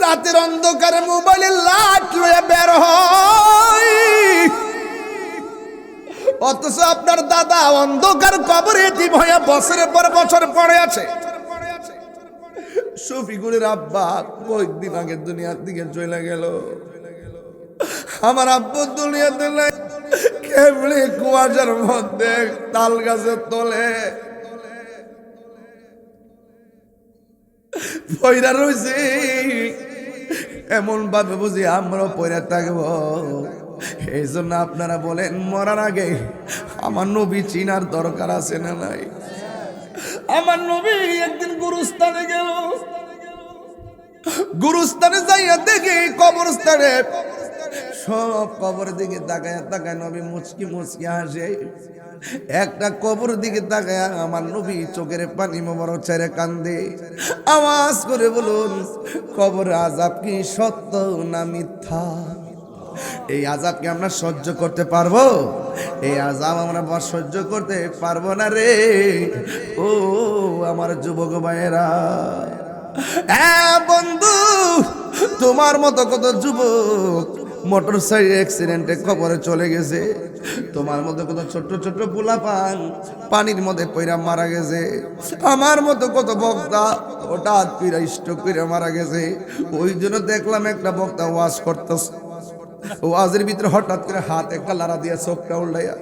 রাতের অন্ধকারে মোবাইলে লাইট লয়ে বের হয়, অথচ আপনার দাদা অন্ধকার কবরে এতিম হয়ে বছরের পর বছর পড়ে আছে। শফিকুলের আব্বা কয়েকদিন আগে দুনিয়ার দিকে চলে গেল। আমার আব্বু দুনিয়াতে নাই, কেমনে কুয়াশার মধ্যে তাল গাছের তলে পয়রা রয়েছে। এমন ভাবে বুঝি আমরাও পয়রা থাকবো। এই জন্য আপনারা বলেন মরার আগে আমার নবী চিনার দরকার আছে না নাই? আমার নবী একদিন গুরুস্থানে গেল, গুরুস্থানে যাইয়া দেখি কবরস্থানে সব কবর দিকে তাকায় তাকায় নবী মুচকি মুচকি হাসে। একটা কবর দিকে তাকায় আমার নবী চোখের পানি মোবারক ছেড়ে কান্দে। আওয়াজ করে বলুন, কবর আযাব কি সত্য না মিথ্যা? এই আযাবকে আমরা সহ্য করতে পারবো? এই আযাব আমরা সহ্য করতে পারবো না রে। ও আমার যুবক ভাইয়েরা, হ্যাঁ বন্ধু, তোমার মতো কত যুবক মোটর সাইকেল অ্যাক্সিডেন্টে কবরে চলে গেছে। তোমার মতো কত ছোট্ট ছোট্ট পোলাপান পানির মধ্যে পইরা মারা গেছে। আমার মতো কত বক্তা হঠাৎ পিরা স্ট্রোক করে মারা গেছে। ওই জন্য দেখলাম একটা বক্তা ওয়াজ করতেছে, ওয়াজের ভিতরে হঠাৎ করে হাত একটা লাড়া দিয়া চোখটা উল্টাইয়া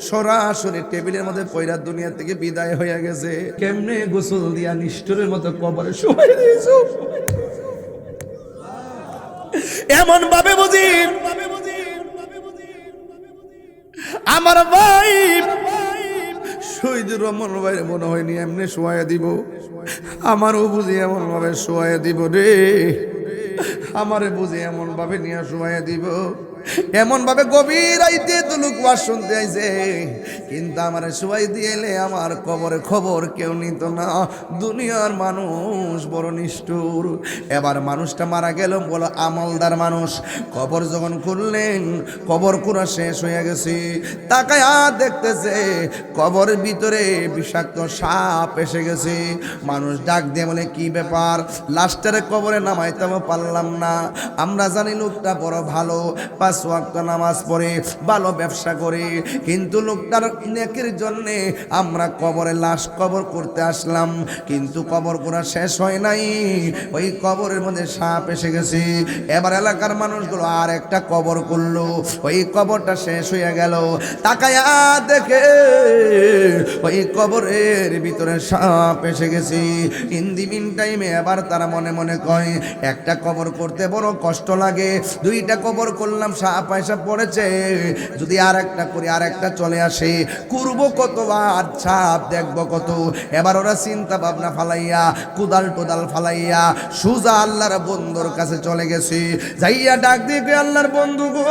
সরাসরি টেবিলের মধ্যে পয়রা দুনিয়া থেকে বিদায় হয়ে গেছে। কেমনে গোসল দিয়া নিষ্ঠুরের মতো কবরে শুয়ে দিয়েছো? এমন ভাবে বুঝি আমার ভাই শহীদুর রহমান ভাই মনে হয়নি এমনি শোয়া দিব, আমারও বুঝি এমন ভাবে শোয়া দিব রে। আমারে বুঝি এমন ভাবে নিয়ে শোয়া দিব, এমন ভাবে গভীর রাইতে তো লোক ওয়াজ শুনতে আইছে, কিন্তু আমার শোয়াই দিয়েলে আমার কবরে খবর কেউ নিত না। দুনিয়ার মানুষ বড় নিষ্ঠুর। এবার মানুষটা মারা গেল, বলো আমলদার মানুষ। কবর যখন খুললেন, কবর কুড়া শেষ হয়ে গেছে। তাকায়া দেখতেছে কবরের ভিতরে বিষাক্ত সাপ এসে গেছে। মানুষ ডাক দিয়ে বলে, কি ব্যাপার? লাস্টারে কবরে নামাইতে পারলাম না। আমরা জানি লোকটা বড় ভালো, 5 ওয়াক্ত নামাজ পড়ে, ভালো ব্যবসা করে, কিন্তু লোকটার নেকির জন্যে আমরা কবরে লাশ কবর করতে আসলাম, কিন্তু কবর করা শেষ হয় নাই। ওই কবরের মধ্যে সাপ এসে গেছে। এবার এলাকার মানুষগুলো আর একটা কবর করলো, ওই কবরটা শেষ হয়ে গেল। তাকায়া দেখে ওই কবরের ভিতরে সাপ এসে গেছে। ইন দি মিন টাইমে এবার তারা মনে মনে কয়, একটা কবর করতে বড় কষ্ট লাগে, 2টা কবর করলাম, সাপ পয়সা পড়েছে, যদি আর একটা করি আর একটা চলে আসে, করবো কত আর সাপ দেখবো কত। এবার ওরা চিন্তা ভাবনা ফালাইয়া কুদাল টোদাল ফালাইয়া সুজা আল্লাহর বন্ধুর কাছে চলে গেছে। যাইয়া ডাক দিয়ে, আল্লাহর বন্ধু গো,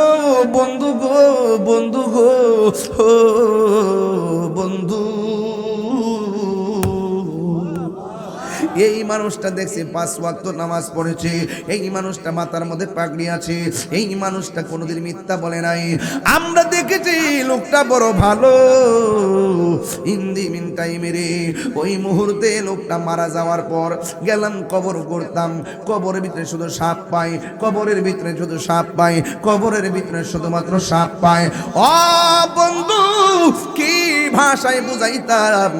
বন্ধু গো, বন্ধু গো, ও বন্ধু, এই মানুষটা দেখছি 5 ওয়াক্ত নামাজ পড়েছে, এই মানুষটা মাথার মধ্যে পাগড়ি আছে, এই মানুষটা কোনোদিন মিথ্যা বলে নাই। আমরা দেখেছি লোকটা বড় ভালো। ইন্দি মিন টাইমে রে, ওই মুহূর্তে লোকটা মারা যাওয়ার পর গেলাম কবর করতাম, কবরের ভিতরে শুধু সাপ পাই, কবরের ভিতরে শুধু সাপ পাই, কবরের ভিতরে শুধুমাত্র সাপ পাই। ও বন্ধু, কি ভাষায় বুঝাইতাম?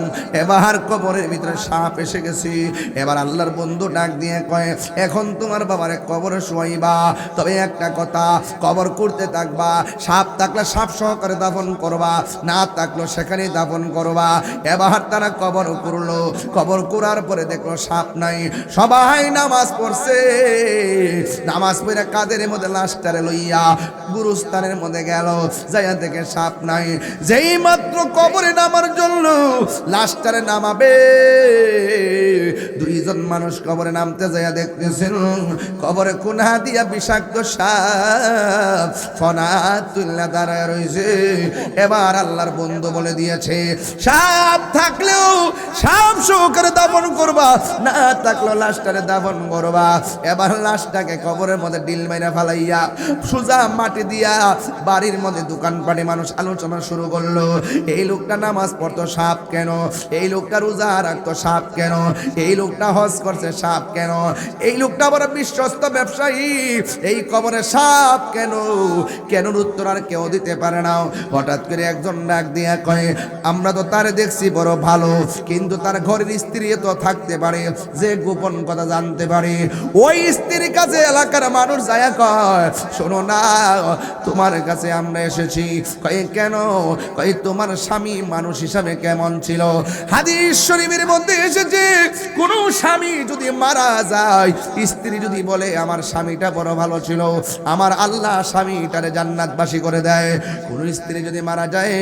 এবার কবরের ভিতরে সাপ এসে গেছে। এবার আল্লাহর বন্ধু ডাক দিয়ে কয়, এখন তোমার বাবারে কবরে শোয়াইবা, তবে একটা কথা, কবর করতে থাকবা, সাপ থাকলে সাপ সহকারে দাফন করবা, না থাকলো সেখানে দাফন করবা। এবার তারা কবর করলো, কবর করার পরে দেখলো সাপ নাই। সবাই নামাজ পড়ছে, নামাজ পড়ে কাদের মধ্যে লাশটারে লইয়া গুরুস্থানের মধ্যে গেল, যাইয়া দেখে সাপ নাই। যেই মাত্র কবরে নামার জন্য লাশটারে নামাবে, 2 জন মানুষ কবরে নামতে যাইয়া দেখতেছেন কবরে কোনা দিয়া বিষাক্ত সাপ ফনা তুল্লা দাঁড়ায় রয়েছে। এবার আল্লাহর বন্ধু বলে দিয়েছে, সাপ থাকলেও সাপ সহকারে দাফন করবা, না থাকলেও লাশটারে দাফন করবা। এবার লাশটাকে কবরের মধ্যে ডিল মাইরা ফালাইয়া সোজা মাটি দিয়া বাড়ির মধ্যে দোকানপাটে মানুষ আলোচনা শুরু করলো। এই লোকটা নামাজ পড়তো, সাপ কেন? এই লোকটা রোজা রাখতো, সাপ কেন? এই লোকটা হজ করছে, সাপ কেন? এই লোকটা বড় বিশ্বস্ত ব্যবসায়ী, এই কবরে সাপ কেন? কেন উত্তর আর কেউ দিতে পারে না। হঠাৎ করে একজন ডাক দিয়া কয়, আমরা তো তার দেখছি বড় ভালো, কিন্তু তার ঘরের স্ত্রী তো থাকতে পারে যে গোপন কথা জানতে পারে। ওই স্ত্রীর কাছে এলাকার মানুষ যায় কয়, শোনো না, তোমার কাছে আমরা এসেছি। কয় কেন? কয় তোমার স্বামী মানুষ হিসাবে কেমন ছিল? হাদিস শরীফের মধ্যে এসেছে, কোন স্বামী যদি মারা যায়, স্ত্রী যদি বলে আমার স্বামীটা বড় ভালো ছিল, আমার আল্লাহ স্বামীটারে জান্নাতবাসী করে দেয়। কোন স্ত্রী যদি মারা যায়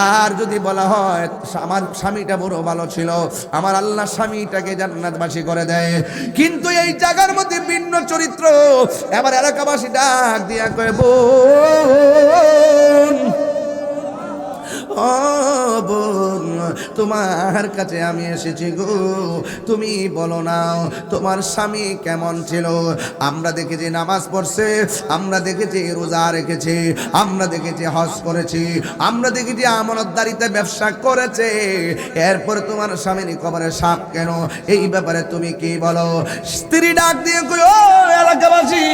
আর যদি বলা হয় আমার স্বামীটা বড় ভালো ছিল, আমার আল্লাহ স্বামীটাকে জান্নাতবাসী করে দেয়। কিন্তু এই জায়গার মধ্যে ভিন্ন চরিত্র। এবার এলাকাবাসী ডাক দিয়া কয়, বোন, ও বোন, তোমার কাছে আমি এসেছি গো, তুমি বলো না তোমার স্বামী কেমন ছিল? আমরা দেখেছি নামাজ পড়ছে, আমরা দেখেছি রোজা রেখেছি, আমরা দেখেছি হজ করেছি, আমরা দেখেছি আমানতদারিতে ব্যবসা করেছে, এরপর তোমার স্বামীর কবরে সাপ কেন? এই ব্যাপারে তুমি কি বলো? স্ত্রী ডাক দিয়ে কই, ও এলাকাবাসী,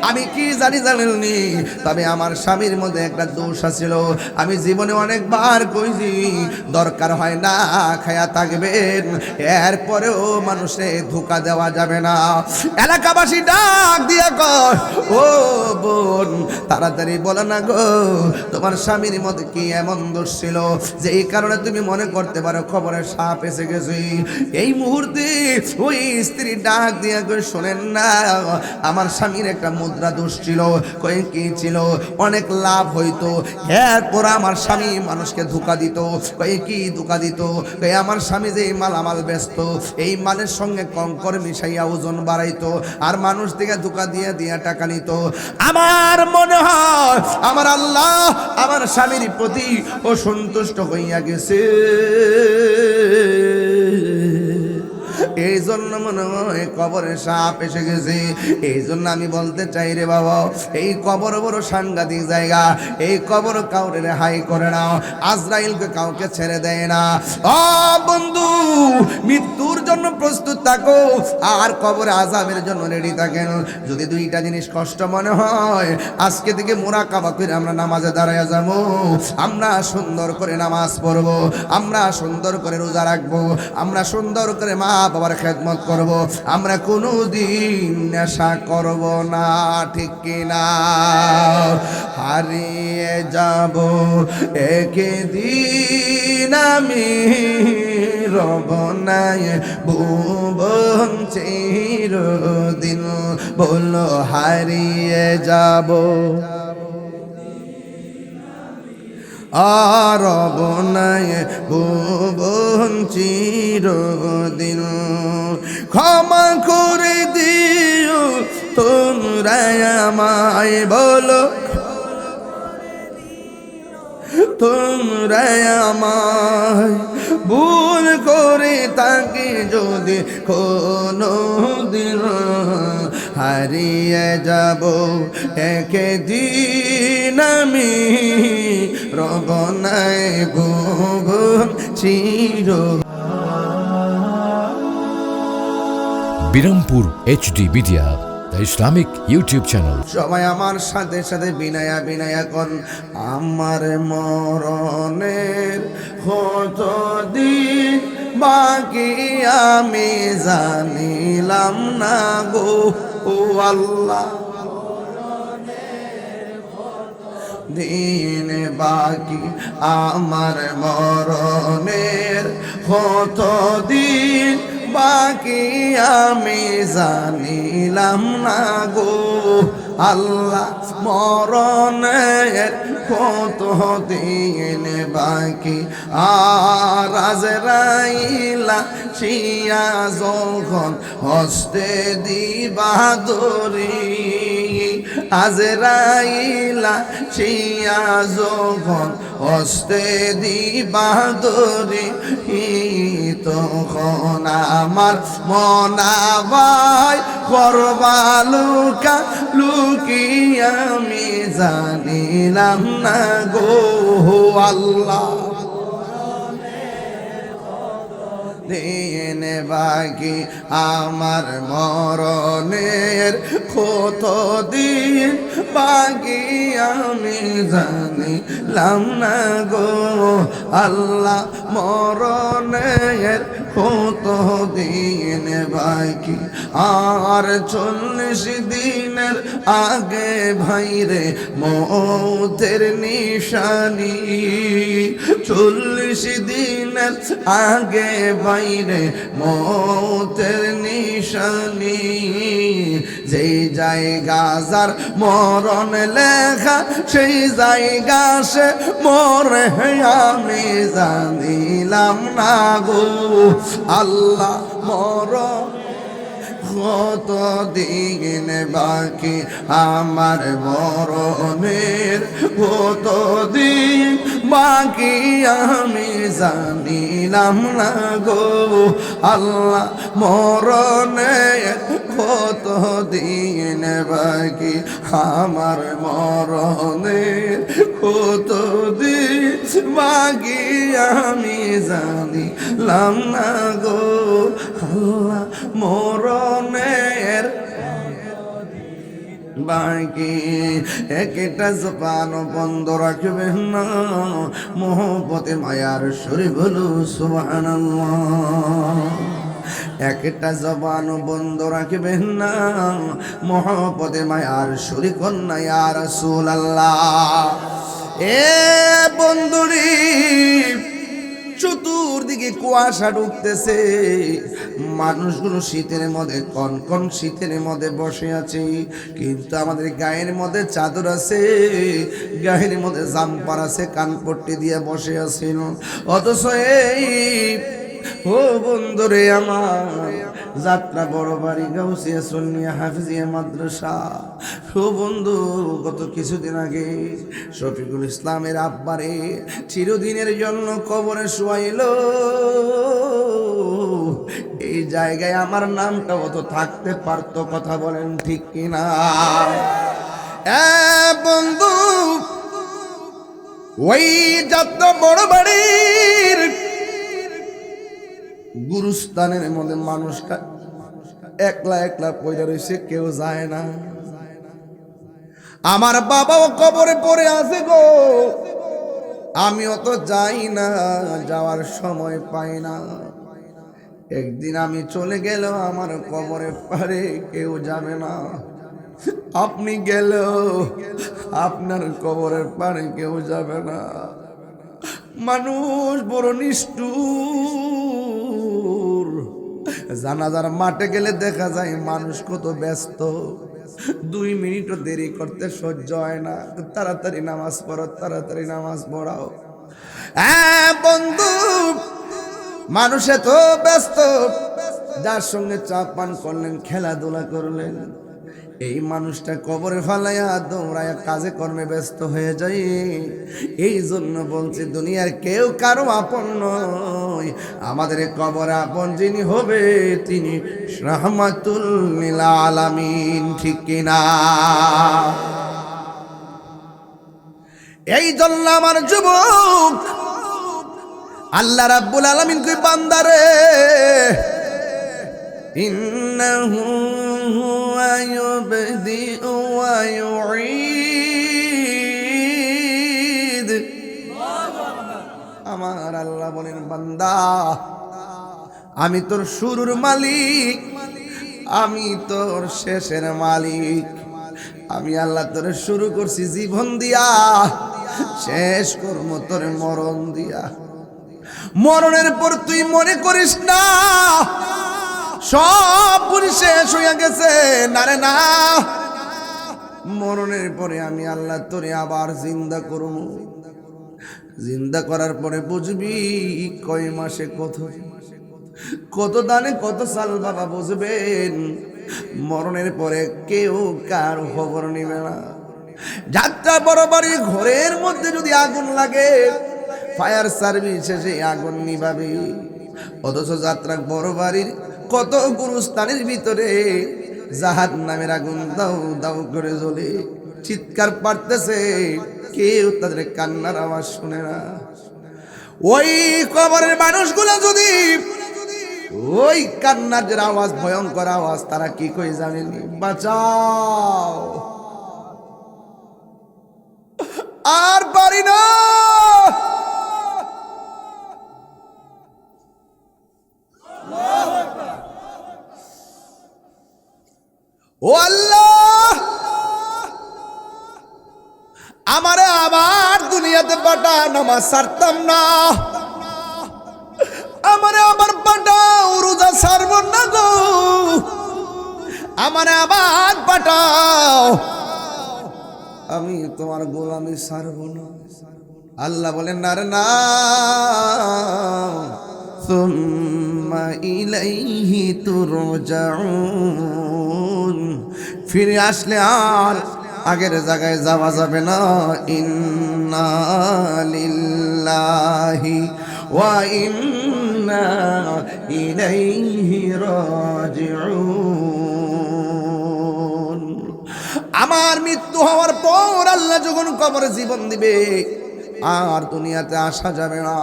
আমি কি জানেননি, তবে আমার স্বামীর মধ্যে একটা দোষ ছিল। আমি জীবনে অনেকবার কইছি দরকার হয় না খায়া থাকবেন, এরপরেও মানুষে ধোঁকা দেওয়া যাবে না। এলাকাবাসী ডাক দিয়া কয়, ও বোন, তাড়াতাড়ি বলো না গো, তোমার স্বামীর মধ্যে কি এমন দোষ ছিল যে এই কারণে তুমি মনে করতে পারো খবরে সাপ এসে গেছে? এই মুহূর্তে ওই স্ত্রী ডাক দিয়া কয়, শোনেন না, আমার স্বামীর একটা মুদ্রা দোষ ছিল। কয় কি ছিল? অনেক লাভ হইতো, এরপর আমার স্বামী মানুষকে ধোঁকা দিত। কয় কি ধোঁকা দিত? কয় আমার স্বামী যে মালামাল ব্যস্ত, এই মালের সঙ্গে কঙ্কর মিশাইয়া ওজন বাড়াইতো, আর মানুষ থেকে ধোঁকা দিয়া দিয়া টাকা নিত। আমার মনে হয় আমার আল্লাহ আমার স্বামীর প্রতি অসন্তুষ্ট হইয়া গেছে, এই জন্য মনে হয় কবরে সাপ এসে গেছে। এই জন্য আমি বলতে চাই রে বাবা, এই কবর বড় সাংঘাতিক জায়গা, এই কবর কাউরে রেহাই করে না, আজরাইলকে কাউকে ছেড়ে দেয় না। ও বন্ধু, মৃত্যুর জন্য প্রস্তুত থাকো আর কবরে আযাবের জন্য রেডি থাকেন। যদি দুইটা জিনিস কষ্ট মনে হয়, আজকে থেকে মুরাকাবা করে আমরা নামাজে দাঁড়ায় যাবো, আমরা সুন্দর করে নামাজ পড়বো, আমরা সুন্দর করে রোজা রাখবো, আমরা সুন্দর করে মা বাবার খেদমত করব, আমরা কোনোদিন নেশা করব না, ঠিক কিনা? হারিয়ে যাব একদিন আমি, রব নাই ভুবন চিরদিন, বলো হারিয়ে যাব আর বনায় ভুবন চিরদিন। ক্ষমা করে দিও তোমরা আমায়, বলো তোমরা আমায়, ভুল করে তাকে যদি কোনো দিন, হারিয়ে যাব একদিন আমি, রব নাই ভুবন চির। Birampur HD media, the Islamic YouTube channel. সবাই আমার সাথে সাথে বিনায়া বিনায়া কোন, আমার মরণের কতদিন বাকি আমি জানিলাম না গো, ও আল্লাহ, দিন বাকি আমার মরণের কতদিন বাকি আমি জানিলাম না গো আল্লাহ, মরণের কত দিন বাকি, আর আজরাইলা শিয়া যখন হস্তে দিবা দরি, আজরাইলা শিয়া যখন হস্তে দিবা দরি, তখন আমার মনাবাই করবা লুকা লুকি আমি জানিলাম না গো আল্লাহ, দিন বাকি, আমার মরণের কত দিন বাকি আমি জানিলাম না গো আল্লাহ, মরণের কত দিন বাকি, আর 40 দিনের আগে ভাইরে মৌতের নিশানি, 40 দিনের আগে ভাইরে মৌতের নিশানি, যেই জায়গা যার মরণ লেখা সেই জায়গা সে মরে আমি জানিলাম না গো আল্লাহ, মরণ কত দিন বাকি, আমার মরণের কত দিন বাকি আমি জানিলাম না গো আল্লাহ, মরণের কত দিন বাকি, আমার মরণের কত দিন বাকি আমি জানিলাম না গো আল্লাহ, মরণের বাকি, একটা জবান বন্ধ রাখবেন না, মোহব্বতে মায়ার সুরে বলো সুবহানাল্লাহ। একটা জবান বন্ধ রাখবেন না, মোহব্বতে মায়ার সুরে কন্যা ইয়া রাসূলুল্লাহ। এ বন্ধুরি, চতুর্দিকে কুয়াশা ঢুকতেছে, মানুষগুলো শীতের মধ্যে কনকন শীতের মধ্যে বসে আছে, কিন্তু আমাদের গায়ের মধ্যে চাদর আছে, গায়ের মধ্যে জাম্পার আছে, কানপট্টি দিয়ে বসে আছেন, অথচ এই ও বন্ধুরে আমার যাত্রা বড় বাড়ি গাউসিয়া সুন্নিয়া হাফিজিয়া মাদ্রাসা। ও বন্ধু, গত কিছুদিন আগে শফিকুল ইসলামের আব্বারে চিরদিনের জন্য কবরে শোয়াইল, এই জায়গায় আমার নামটা অত থাকতে পারতো, কথা বলেন ঠিক কিনা? বন্ধু, ওই যাত্রা বড় বাড়ির গুরুস্থানের মধ্যে মানুষটা একলা একলা পয়সা রয়েছে, কেউ যায় না। আমার বাবাও কবরে পড়ে আছে গো, আমিও তো যাই না, যাওয়ার সময় পাই না। একদিন আমি চলে গেল, আমার কবরে পারে কেউ যাবে না, আপনি গেল আপনার কবরের পারে কেউ যাবে না। মানুষ বড় নিষ্ঠুর, জানাজার মাঠে গেলে দেখা যায় মানুষ কত ব্যস্ত, 2 মিনিটও দেরি করতে সহ্য হয় না, তাড়াতাড়ি নামাজ পড়ো, তাড়াতাড়ি নামাজ পড়াও। বন্ধু, মানুষে তো ব্যস্ত, যার সঙ্গে চা পান করলেন, খেলাধুলা করলেন, এই মানুষটা কবরে ফালাইয়া দৌড়ায়া কাজে কর্মে ব্যস্ত হয়ে যায়। এই জন্য বলছি, দুনিয়ার কেউ কারো আপন নয়, আমাদের কবরে আপন যিনি হবে তিনি রাহমাতুল লিল আলামিন, ঠিক কিনা? এই জন্য আমার যুবক, আল্লাহ রাব্বুল আলামিন কই বান্দারে, ইন্নাহু হুয়া ইউবদিউ ওয়া ইউঈদ। আমার আল্লাহ বলেন, বান্দা আমি তোর শুরুর মালিক, আমি তোর শেষের মালিক। আমি আল্লাহ তোরে শুরু করছি জীবন দিয়া, শেষ করব তোর মরণ দিয়া। মরণের পর তুই মনে করিস না সব পুরি শেষ হয়ে গেছে, না রে না, মরণের পরে আমি আল্লাহ তোরে আবার জিন্দা করব। জিন্দা করার পরে বুঝবি কয় মাসে কত দানে কত সাল, বাবা বুঝবেন। মরণের পরে কেউ কার খবর নিবে না। যাত্রা বড় বাড়ি ঘরের মধ্যে যদি আগুন লাগে, ফায়ার সার্ভিস এসে আগুন নিভাবে, অথচ যাত্রা বড় বাড়ির কত গুরুস্থানের ভিতরে জাহান্নামের আগুন দাউ দাউ করে জ্বলে, চিৎকার পারতেছে, কেউ তাদের কান্নার আওয়াজ শুনে না। ওই কবরের মানুষগুলো যদি ওই কান্নার যে আওয়াজ, ভয়ঙ্কর আওয়াজ, তারা কি কই জানেনি? বাঁচাও, আর পারি না। ও আল্লাহ, আমারে আবার দুনিয়াতে পাঠান, নামাজ ছাড়তাম না। আমারে আবার পাঠাও, রোজা ছাড়ব না গো। আমারে আবার পাঠাও, আমি তোমার গোলামি ছাড়ব না। আল্লাহ বলেন না রে না, সুম্মা ইলাইহি তুরজাউন, ফিরে আসলে আর আগের জায়গায় যাওয়া যাবে না। ইন্না লিল্লাহি ওয়া ইন্না ইলাইহি রাজিউন। আমার মৃত্যু হওয়ার পর আল্লাহ যখন কবরে জীবন দিবে, আর দুনিয়াতে আসা যাবে না।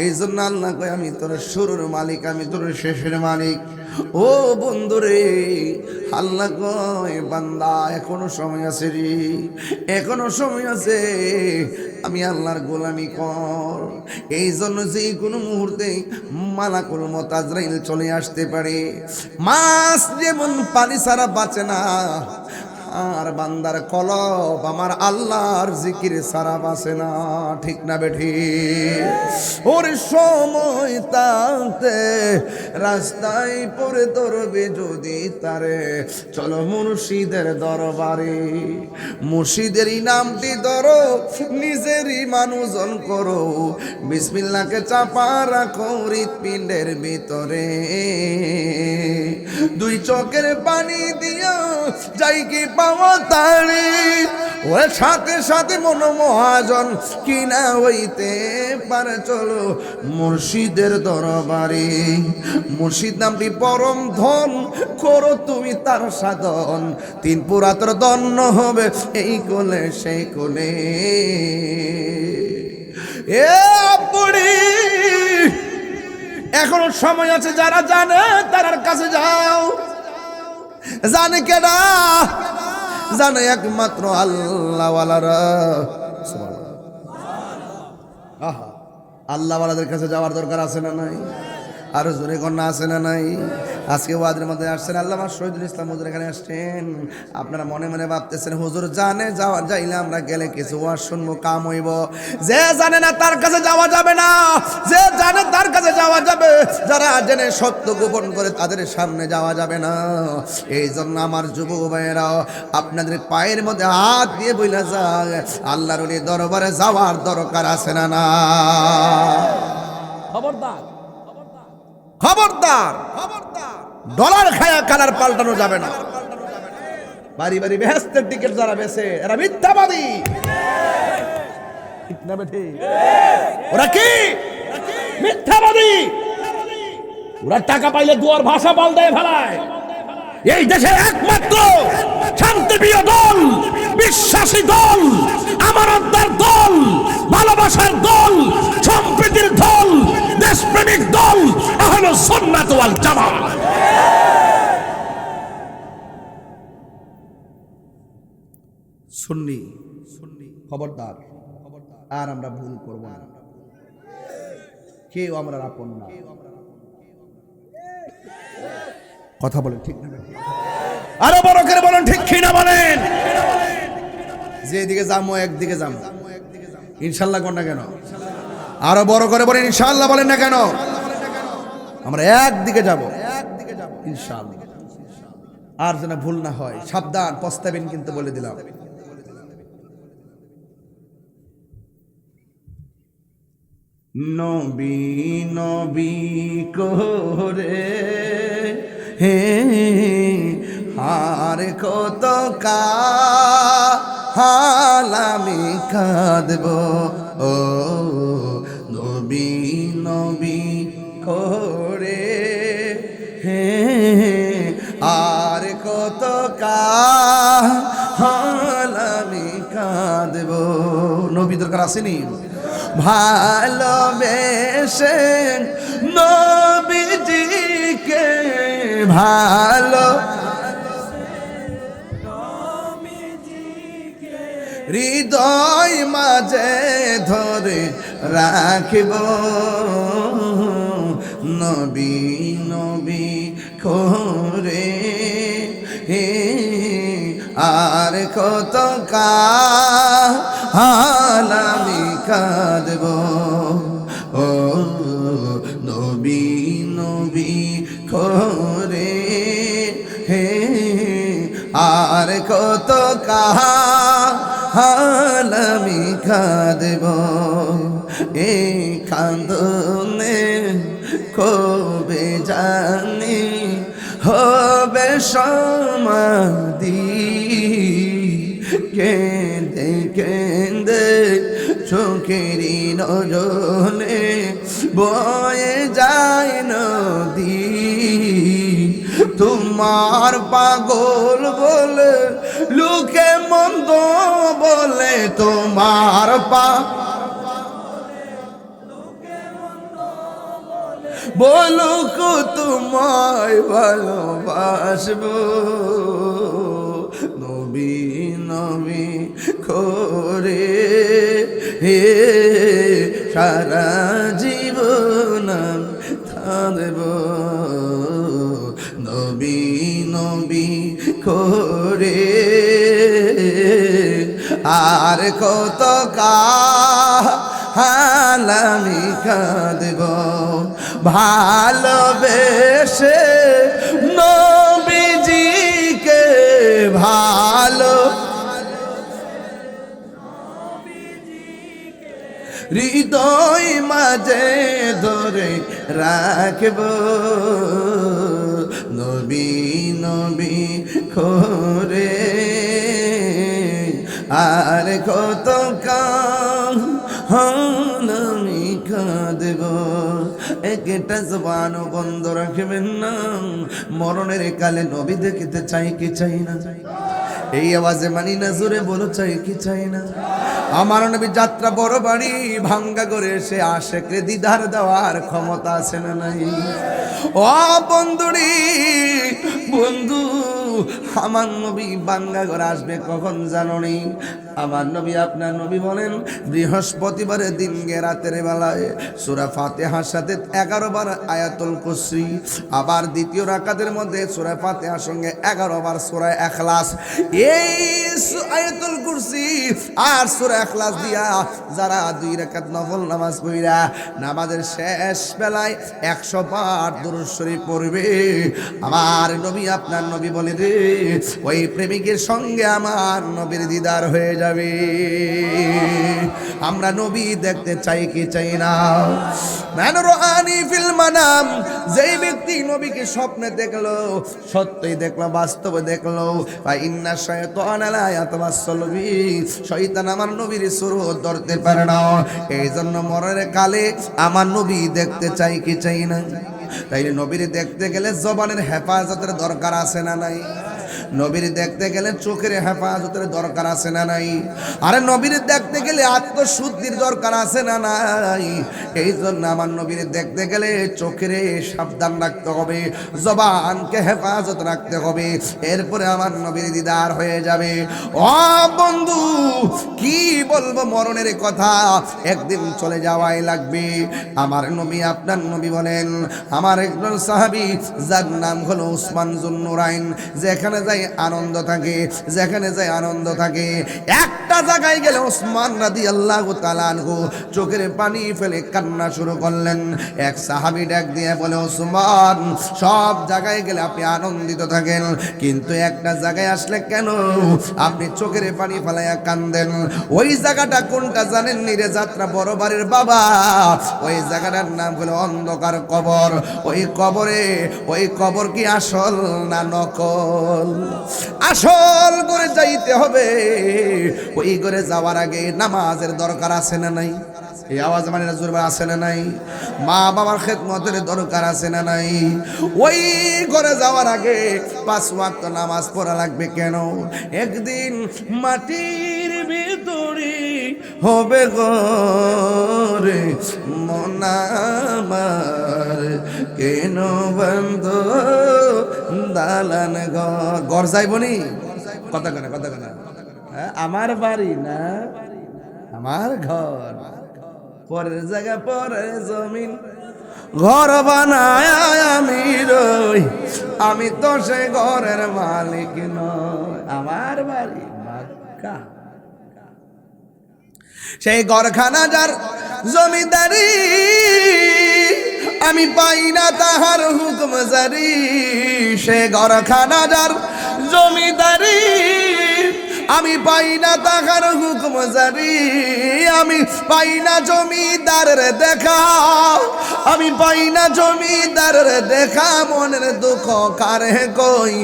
এই জন্য আল্লাহ কয়, আমি তোর শুরুর মালিক, আমি তোর শেষের মালিক। ও বন্ধুরে, আল্লাহ কয়, বান্দা এখনো সময় আছে রে, এখনো সময় আছে, আমি আল্লাহর গোলামি কর। এই জন্য যে কোনো মুহূর্তে মালাকুল মউত আজরাইল চলে আসতে পারে। মাছ যেমন পানি ছাড়া বাঁচে না, আর বান্দার কলব আমার আল্লাহর জিকিরে সারা বাসে না। ঠিক না বেঠি? ওর সময় তাতে রাস্তায় পড়ে ধরবে যদি তারে, চলো মুর্শিদের দরবারে। মুর্শিদেরই নামটি ধরো, নিজেরই মানুষজন করো, বিসমিল্লাহকে চাপা রাখো হৃৎপিণ্ডের ভিতরে। দুই চোখের পানি দিয়া যাই কি পাওয়া তারি, ওর সাথে সাথে মনোমহাজন কিনা হইতে পারে, চলো মুর্শিদের দরবারে। মুর্শিদ নামটি পরম ধন, করো তুমি তার সাধন, তিন পুরাতর দন্য হবে এই কোলে সেই কোলে। এ বুড়ি, এখনো সময় আছে, যারা জানে তার কাছে যাও। জানে কেডা? জানে একমাত্র আল্লাহওয়ালারা। আহা, আল্লাহওয়ালাদের কাছে যাওয়ার দরকার আছে না নাই? আরো জোরে কন্যা আছে না নাই? আজকে ওয়াদের মধ্যে আসছেন আল্লামা শহীদুল ইসলাম হুজুর এখানে আসছেন। আপনারা মনে মনে ভাবতেছেন, হুজুর জানে যাওয়া যাইলে আমরা গেলে কিছু ওয়াজ শুনবো, কাম হইব। যে জানে না তার কাছে যাওয়া যাবে না, যে জানে তার কাছে যাওয়া যাবে। যারা জেনে সত্য গোপন করে তাদের সামনে যাওয়া যাবে না। এই জন্য আমার যুবক ভাইয়েরা, আপনাদের পায়ের মধ্যে হাত দিয়ে বইলা যায়, আল্লাহর ওলি দরবারে যাওয়ার দরকার আছে না না? খবরদার, খবরদার, ডলার খায়া কালার পাল্টানো যাবে না। বাড়ি বাড়ি বেহেশতের টিকিট যারা বেছে, এরা মিথ্যাবাদী। ওরা কি মিথ্যাবাদী? ওরা টাকা পাইলে দুয়ার ভাষা পাল্টায় ফেলায়। এই দেশে একমাত্র শান্তিপ্রিয় দল, বিশ্বাসী দল, আমানতদার দল, ভালোবাসার দল, সম্প্রীতির দল, দেশপ্রেমিক দল আহলুস সুন্নাত ওয়াল জামাত। সুন্নি, খবরদার, আর আমরা ভুল করব না। কেউ আমরা আপন না। কথা বলেন ঠিক না? আরো বড় করে বলেন ঠিক কি না বলেন? যেদিকে যাবো একদিকে যাবো, ইনশাল্লাহ কোন না কেন? আরো বড় করে বলেন ইনশাল্লাহ বলেন না কেন? আমরা একদিকে যাব ইনশাল্লাহ। আর যেন ভুল না হয়, সাবধান, পস্তাবেন কিন্তু বলে দিলাম। নবী নবী করে হে আর কত কাল আমি কাঁদব, ও নবী নবী করে হে আর কত কাল আমি কাঁদব। নবী দরকার আসেনি? ভালোবেসে নবীজি ভালো হৃদয় মাঝে ধরে রাখিব নবী নবী করে আর কত কাল আমি কাঁদব ও নবী নবী করে আর কত কাল আমি কাঁদব এই কান্দনে কবে জানি হবে সমাধি কেঁদে কেঁদে চোখেরই নজনে বয়ে যায় নদী তোমার পাগল বলে লোকে মন্দ বলে তোমার বলুক তোমায় ভালোবাসবো নবী নবী করে সারা জীবন থাকব নবী নবী করে আর কত কাল আমি কাঁদব ভালোবেসে নবীজিকে ভালো হৃদয় মাঝে ধরে রাখব নবী নবী করে আর কত কাল আমি কাঁদব একটা জবানও বন্ধ রাখবেন না মরণের কালে নবী দেখিতে চাই কি চাই না এই আওয়াজে মানি না জোরে বলো চাই কি চাই না আমার নবী যাত্রা বড় বাড়ি ভাঙ্গা করে সে আশেকরে দিদার দেওয়ার ক্ষমতা আছে না নাই ও বন্ধুরি বন্ধু আমার নবী ভাঙ্গা করে আসবে কখন জানো নি আমার নবী আপনার নবী বলেন বৃহস্পতিবারের দিন রাতের বেলায় সূরা ফাতিহার সাথে 11 বার আয়াতুল কুরসি আবার দ্বিতীয় রাকাতের মধ্যে সূরা ফাতিহার সঙ্গে 11 বার সূরা ইখলাস এই আয়াতুল কুরসি আর সূরা ইখলাস দিয়া যারা 2 রাকাত নফল নামাজ পড়া নামাজের শেষ বেলায় 100 বার দুরূদ শরীফ পড়বে আমার নবী আপনার নবী বলে রে ওই প্রেমিকের সঙ্গে আমার নবীর দিদার হয়ে যাবে আমরা নবী দেখতে চাই কি চাই না মান রাআনি ফিল মানাম যেই ব্যক্তি নবীকে স্বপ্নে দেখলো সত্যই দেখলো বাস্তবে দেখলো বা ইন্না শাইতানা লা ইয়াতামাসসালু বি শয়তান আমার নবীর সুরত ধরতে পারে না এইজন্য মরণের কালে আমার নবী দেখতে চাই কি চাই না তাইলে নবীর দেখতে গেলে জবানের হেফাজতের দরকার আছে না নাই নবীর দেখতে গেলে চোখের হেফাজতের দরকার আছে না নাই আরে নবীর দেখতে গেলে আত্মশুদ্ধির দরকার আছে না নাই এই জন্য আমার নবীর দেখতে গেলে চোখের সাবধান রাখতে হবে জবানকে হেফাজত রাখতে হবে এরপরে আমার নবীর দিদার হয়ে যাবে ও বন্ধু কি বলবো মরণের কথা একদিন চলে যাওয়াই লাগবে আমার নবী আপনার নবী বলেন আমার একজন সাহাবী যার নাম হলো উসমান জুন্নুরাইন যেখানে যাই আনন্দ থাকে যেখানে যাই আনন্দ থাকে একটা জায়গায় গেলে উসমান রাদিয়াল্লাহু তাআলা আনহু চোখের পানি ফেলে কান্না শুরু করলেন এক সাহাবী ডাক দিয়ে বলে উসমান সব জায়গায় গেলে আপনি আনন্দিত থাকেন কিন্তু একটা জায়গায় আসলে কেন আপনি চোখের পানি ফেলাইয়া কান্দেন ওই জায়গাটা কোনটা জানেন নি রে যাত্রা বড় বাড়ির বাবা ওই জায়গাটার নাম হলো অন্ধকার কবর ওই কবর কি আসল না নকল আসল করে যাইতে হবে ওই করে যাওয়ার আগে নামাজের দরকার আছে না নাই এই আওয়াজ মানে জোরে আছে না নাই মা বাবার খেদমতের দরকার আছে না নাই ওই ঘরে যাওয়ার আগে 5 ওয়াক্ত নামাজ পড়া লাগবে কেন একদিন মাটির ভিতরে হবে ঘরে মন আমার কেন বন্ধ দালান ঘর ঘর যাইবনি কথা কানা আমার বাড়ি না আমার ঘর পরের জায়গা পরের জমিন ঘর বানায় আমি রই আমি তো সে ঘরের মালিক নয় আমার বাড়ি মক্কা সেই ঘরখানা যার জমিদারি আমি পাই না তাহার হুকুম জারি সে ঘরখানা যার জমিদারি আমি পাই না তাহার হুকুম জারি আমি পাই না জমিদারের দেখা আমি পাই না জমিদারের দেখা মনের দুঃখ কারে কই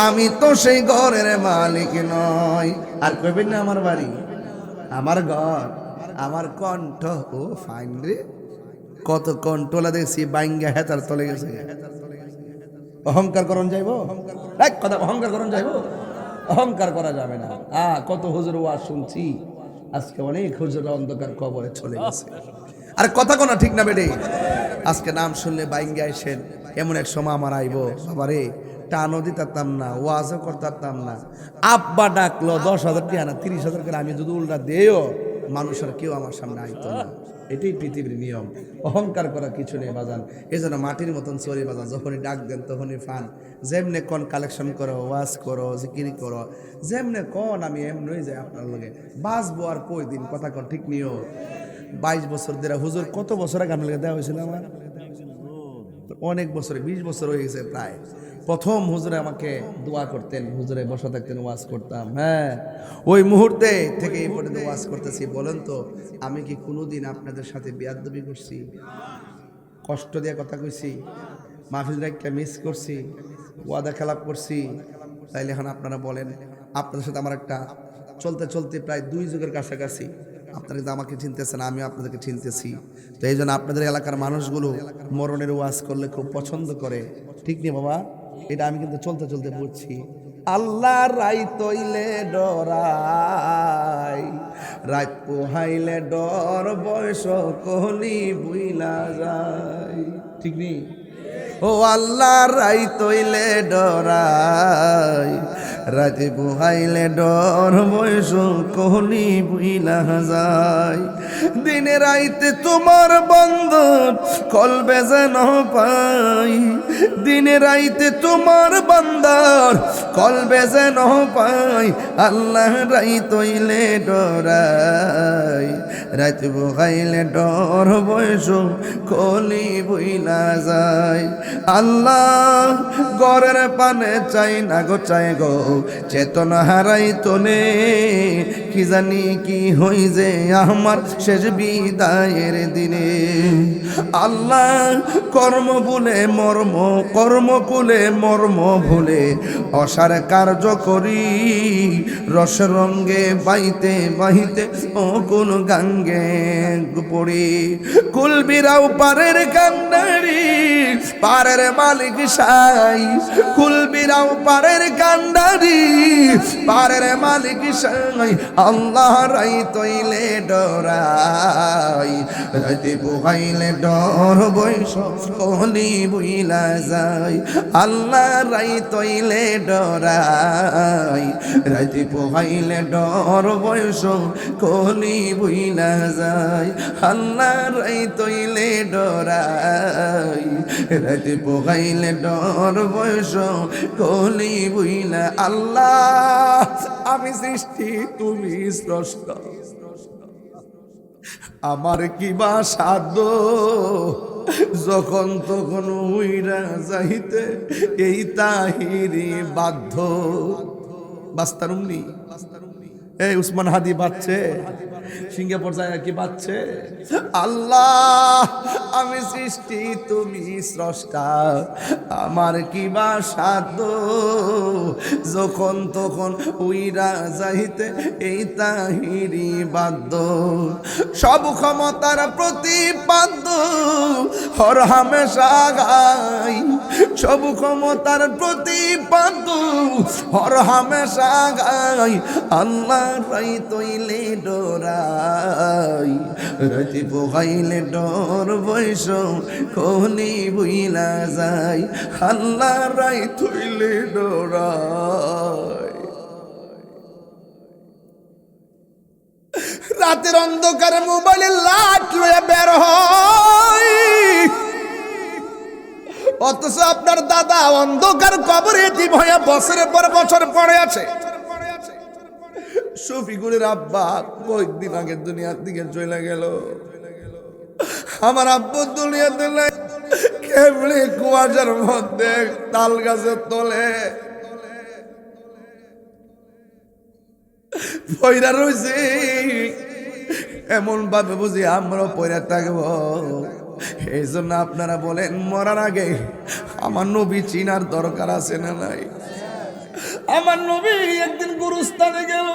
আমি তো সেই ঘরের মালিক নয় আর কইবেন না আমার বাড়ি আমার ঘর আমার কণ্ঠ ও ফাইন রে কত কণ্ঠলা দেখছি বাইঙ্গা হেতার চলে গেছে অহংকার করণ যাইব এক কথা অহংকার করণ যাইব অহংকার করা যাবে না কত হুজুর ওয়াজ শুনছি আজকে অনেক হুজুর অন্ধকার কবরে চলে গেছে আর কথা কোনা ঠিক না বেডে আজকে নাম শুনলে বাইঙ্গা আইসেন এমন এক সময় আমার আইব বাবারে টানও দিতাম না ওয়াজও করতাম না আব্বা ডাকলো 10,000 টাকা না 30,000 করে আমি যদি উল্টা দেও মানুষের কেউ আমার সামনে আইতো না এটাই পৃথিবীর নিয়ম অহংকার করা কিছু নেই বাজান এই জন্য মাটির মতন চলে বাজান যখনই ডাক দেন তখনই ফান যেমনে কোন কালেকশন করো ওয়াজ করো জিকিরি করো যেমনে কোন আমি এমনই যাই আপনার লগে বাঁচবো আর কই দিন কথা কোন ঠিক নিও 22 বছর ধরে হুজুর কত বছর আগে আপনার দেওয়া হয়েছিল আমার অনেক বছরে 20 বছর হয়ে গেছে প্রায় প্রথম হুজুরে আমাকে দোয়া করতেন হুজুরে বসা থাকতেন ওয়াজ করতাম হ্যাঁ ওই মুহূর্তে থেকে এই পর্যন্ত ওয়াজ করতেছি বলেন তো আমি কি কোনোদিন আপনাদের সাথে বেয়াদবি করছি কষ্ট দিয়ে কথা কইছি মাহফিল একটা মিস করছি ওয়াদা খেলাপ করছি তাইলে এখন আপনারা বলেন আপনাদের সাথে আমার একটা চলতে চলতে প্রায় 2 যুগের কাছাকাছি আপনারা কিন্তু আমাকে চিনতেছেন আমিও আপনাদেরকে চিনতেছি তো এই জন্য আপনাদের এলাকার মানুষগুলো মরণের ওয়াজ করলে খুব পছন্দ করে ঠিক নেই বাবা এটা আমি কিন্তু চলতে চলতে বুঝছি আল্লাহ রাই তৈলে ডরাই রাত পোহাইলে ডর বয়স কহলি বুইলা যায় ঠিক নেই ও আল্লাহ রাই তৈলে ডরাই রাতে পোহাইলে ডর বয়স কহলি বুইলা যায় দিনে রাইতে তোমার বন্ধন কলবে যেন পাই দিনে রাইতে তোমার বন্দর কলবে যেন পাই আল্লাহ রাই তৈলে ডরাই রাতে পোহাইলে ডর বয়স কলি বুইলা যায় আল্লাহ গরের পানে চাই না গো চাই গো চেতনা হারাই তোলে কি জানি কি হই যে আমার শেষ বিদায়ের দিনে আল্লাহ কর্ম ভুলে মর্ম কর্ম কুলে মর্ম ভুলে অসার কার্য করি রস রঙ্গে বাইতে বাইতে ও কোন গাঙ্গে পড়ি কুলবিরাও পারের কান্ডারি পারের মালিক সাই কুলবিরাও পারের কান্ডারি পারের মালিক সাই আল্লাহ রাই তৈলে ডরাই রাতে পোহাইলে ডর বৈশ কলি বুইলা যায় আল্লাহ রাই তৈলে ডরাই রাতে পোহাইলে ডর বৈশ কলি বুইলা যায় আল্লাহ রাই তৈলে ডরাই রাতে পোহাইলে ডর বয়স কলি বুইলা আল্লাহ আমি সৃষ্টি তুমি স্রষ্টা আমার কি বা সাধ্য যখন তখন উইরা যাইতে এই তাহিরি বাধ্য বাস্তারুমনি এই উসমান হাদি বাচ্চে সিঙ্গাপুর যায় কি বাচ্চে আল্লাহ আমি সৃষ্টি তুমি স্রষ্টা আমার কি বা সাধ্য যখন তখন উইরা যাইতে এই তাহিরি বাধ্য সব ক্ষমতার প্রতিপাদ্য হর হামেশা গাই সব ক্ষমতার প্রতিপাদ্য হর হামেশা গাই আল্লাহ রাই তৈলে ডোরা যায় রাতে পোহাইলে ডর বৈশ কোনি বুইলা যায় আল্লাহ রাই থইলে ডরায় রাতের অন্ধকারে মোবাইলে লাট লইয়া বের হয় অথচ আপনার দাদা অন্ধকার কবরে এতিম হয়ে বছরের পর বছর পড়ে আছে শফিকুলের আব্বা কয়েকদিন আগে দুনিয়ার দিকে চলে গেল আমার আব্বু দুনিয়াতে নাই কেবলি কুয়াশার মধ্যে তাল গাছের তলে পয়রা রয়েছে এমন ভাবে বুঝি আমরাও পয়রা থাকবো এই জন্য আপনারা বলেন মরার আগে আমার নবী চিনার দরকার আছে না নাই আমার নবী একদিন গুরুস্থানে গেল